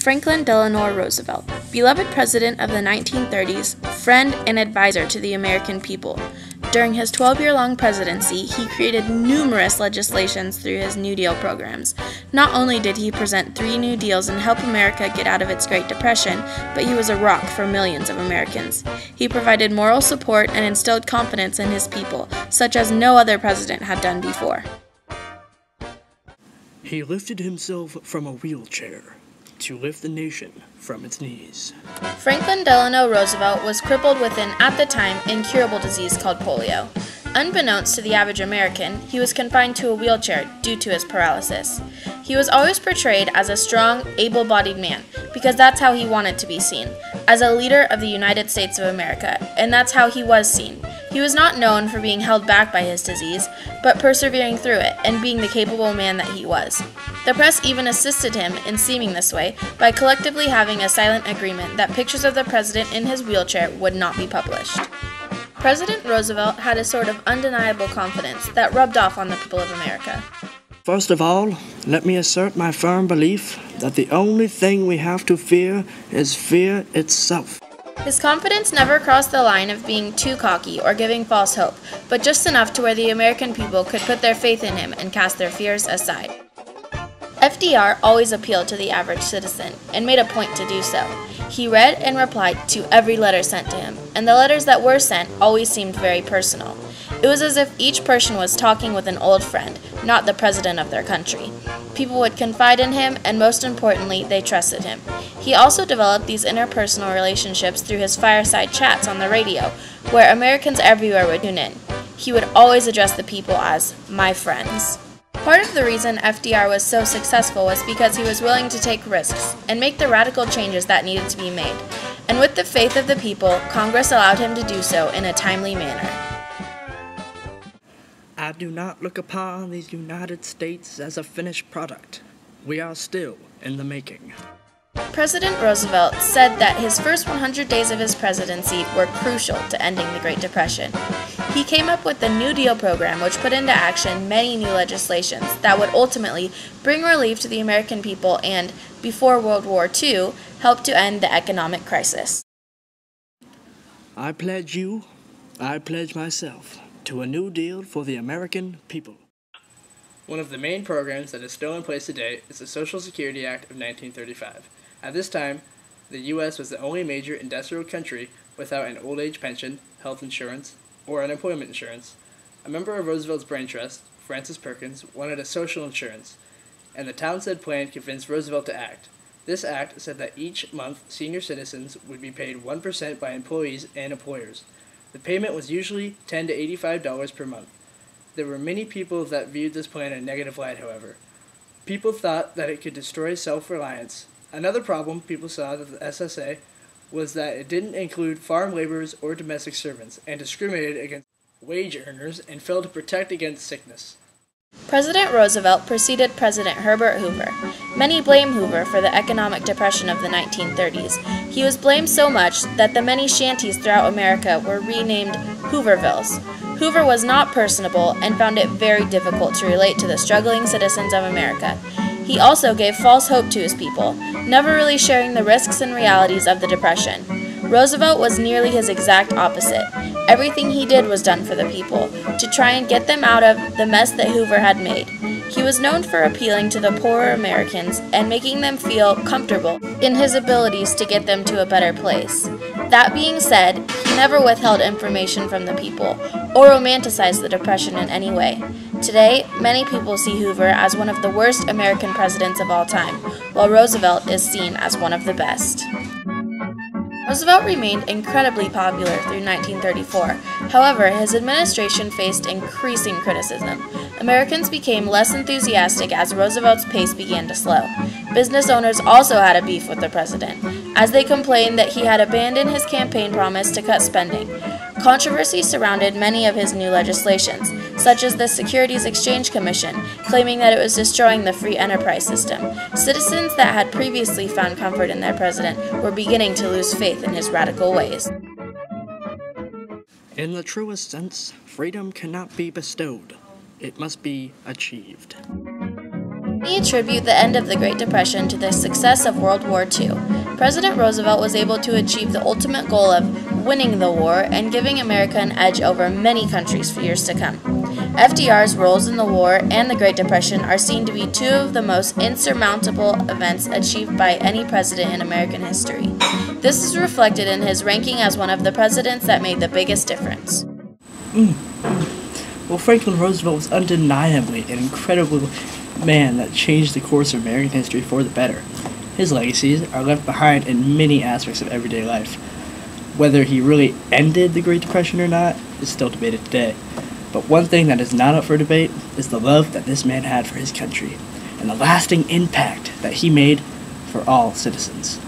Franklin Delano Roosevelt, beloved president of the 1930s, friend and advisor to the American people. During his 12-year-long presidency, he created numerous legislations through his New Deal programs. Not only did he present 3 New Deals and help America get out of its Great Depression, but he was a rock for millions of Americans. He provided moral support and instilled confidence in his people, such as no other president had done before. He lifted himself from a wheelchair to lift the nation from its knees. Franklin Delano Roosevelt was crippled with an, at the time, incurable disease called polio. Unbeknownst to the average American, he was confined to a wheelchair due to his paralysis. He was always portrayed as a strong, able-bodied man, because that's how he wanted to be seen, as a leader of the United States of America, and that's how he was seen. He was not known for being held back by his disease, but persevering through it and being the capable man that he was. The press even assisted him in seeming this way by collectively having a silent agreement that pictures of the president in his wheelchair would not be published. President Roosevelt had a sort of undeniable confidence that rubbed off on the people of America. First of all, let me assert my firm belief that the only thing we have to fear is fear itself. His confidence never crossed the line of being too cocky or giving false hope, but just enough to where the American people could put their faith in him and cast their fears aside. FDR always appealed to the average citizen, and made a point to do so. He read and replied to every letter sent to him, and the letters that were sent always seemed very personal. It was as if each person was talking with an old friend, not the president of their country. People would confide in him, and most importantly, they trusted him. He also developed these interpersonal relationships through his fireside chats on the radio, where Americans everywhere would tune in. He would always address the people as "my friends." Part of the reason FDR was so successful was because he was willing to take risks and make the radical changes that needed to be made. And with the faith of the people, Congress allowed him to do so in a timely manner. I do not look upon these United States as a finished product. We are still in the making. President Roosevelt said that his first 100 days of his presidency were crucial to ending the Great Depression. He came up with the New Deal program, which put into action many new legislations that would ultimately bring relief to the American people and, before World War II, help to end the economic crisis. I pledge myself to a New Deal for the American people. One of the main programs that is still in place today is the Social Security Act of 1935. At this time, the U.S. was the only major industrial country without an old age pension, health insurance, or unemployment insurance. A member of Roosevelt's brain trust, Francis Perkins, wanted a social insurance, and the Townsend Plan convinced Roosevelt to act. This act said that each month senior citizens would be paid 1% by employees and employers. The payment was usually $10 to $85 per month. There were many people that viewed this plan in a negative light, however. People thought that it could destroy self-reliance. Another problem people saw with the SSA was that it didn't include farm laborers or domestic servants, and discriminated against wage earners and failed to protect against sickness. President Roosevelt preceded President Herbert Hoover. Many blame Hoover for the economic depression of the 1930s. He was blamed so much that the many shanties throughout America were renamed Hoovervilles. Hoover was not personable and found it very difficult to relate to the struggling citizens of America. He also gave false hope to his people, never really sharing the risks and realities of the Depression. Roosevelt was nearly his exact opposite. Everything he did was done for the people, to try and get them out of the mess that Hoover had made. He was known for appealing to the poorer Americans and making them feel comfortable in his abilities to get them to a better place. That being said, he never withheld information from the people, or romanticized the Depression in any way. Today, many people see Hoover as one of the worst American presidents of all time, while Roosevelt is seen as one of the best. Roosevelt remained incredibly popular through 1934. However, his administration faced increasing criticism. Americans became less enthusiastic as Roosevelt's pace began to slow. Business owners also had a beef with the president, as they complained that he had abandoned his campaign promise to cut spending. Controversy surrounded many of his new legislations, such as the Securities Exchange Commission, claiming that it was destroying the free enterprise system. Citizens that had previously found comfort in their president were beginning to lose faith in his radical ways. In the truest sense, freedom cannot be bestowed. It must be achieved. Many attribute the end of the Great Depression to the success of World War II. President Roosevelt was able to achieve the ultimate goal of winning the war and giving America an edge over many countries for years to come. FDR's roles in the war and the Great Depression are seen to be two of the most insurmountable events achieved by any president in American history. This is reflected in his ranking as one of the presidents that made the biggest difference. Well, Franklin Roosevelt was undeniably an incredible man that changed the course of American history for the better. His legacies are left behind in many aspects of everyday life. Whether he really ended the Great Depression or not is still debated today. But one thing that is not up for debate is the love that this man had for his country and the lasting impact that he made for all citizens.